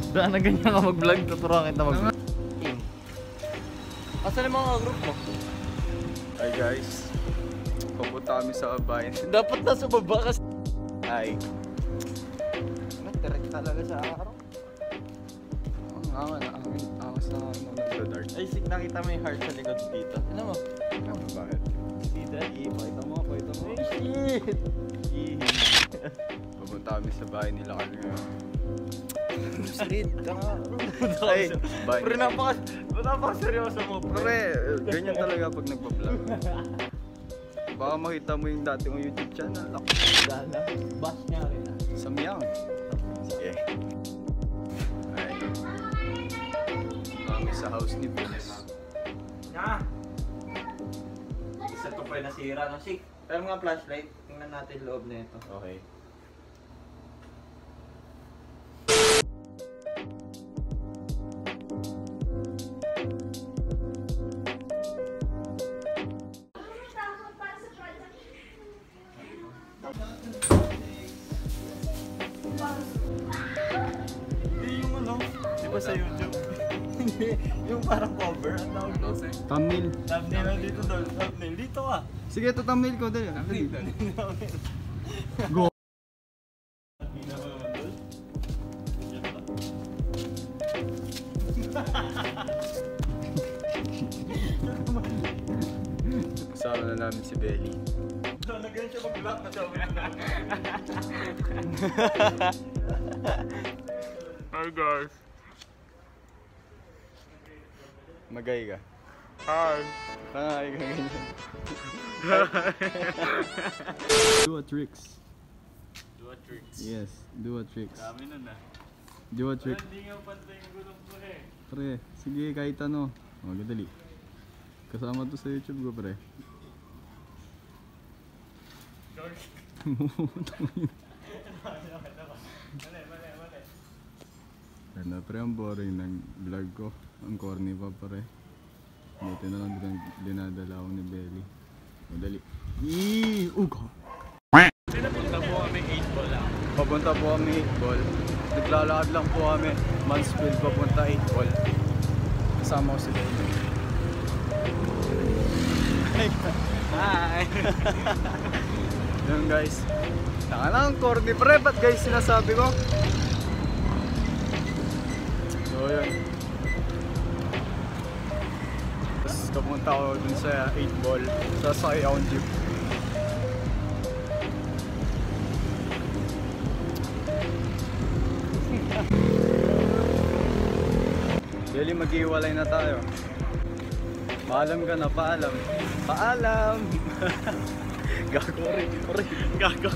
Daan na ganyan ka mag-vlog, tuturuan kita mag-vlog. Asan yung mga group mo? Hi guys, pupunta kami sa bayan. Dapat nasa baba kasi. Hi. Direct talaga sa araw. Ang angas na nagda-dark. Ay, nakita mo yung heart sa likod dito. Ano mo? Ano, bakit? Dito, pakita mo. Shit! Pupunta kami sa bahay nila kanina. Street ka nga. Ay, bahay Pre, nila. napaka-seryoso mo, Pre, ganyan talaga pag nagpa-vlog. Baka makita mo yung dati mong YouTube channel. Dala. Bash niya rin ah. Samyang. Sige. Ay. Kami sa house ni Vince. Nga! Isa to pa yung nasira no? Sik, pero mga flashlight, tingnan natin loob na ito. Okay. Hindi yung ano, di ba sa YouTube? Hindi, yung parang cover, ang tawag doon. Thumbnail. Thumbnail na dito doon, thumbnail. Dito ah! Sige, ito thumbnail ko. Dali. Go. Kasama na namin si Belly. Nagano'n siya mag-block na sabi. Hi guys. Magay ka. Hi! Hi, ganyan. Do a tricks. Do a tricks. Yes, do a tricks. Dami nun ah. Do a trick. Hindi nga pantay yung gulong mo eh. Pre, sige kahit ano. Oh, dali. Kasama to sa YouTube ko, pre. Mali. Ano, pre, ang boring ng vlog ko. Ang corny pa, pre. Buti na lang dinadala ko ni Belly. O, dali. Eee! Uga! Papunta po kami 8 ball lang. Papunta po kami 8 ball. Naglalakad lang po kami. Mansfield papunta 8 ball. Kasama ko si Belly. Hi! Yun guys. Taka lang, corny pre. Ba't guys sinasabi ko? So yun. Tapos kapunta ako dun sa 8 ball. Sasakay akong jeep. Belly, mag-iwalay na tayo. Paalam ka na, paalam. Paalam! Gago rin, gago.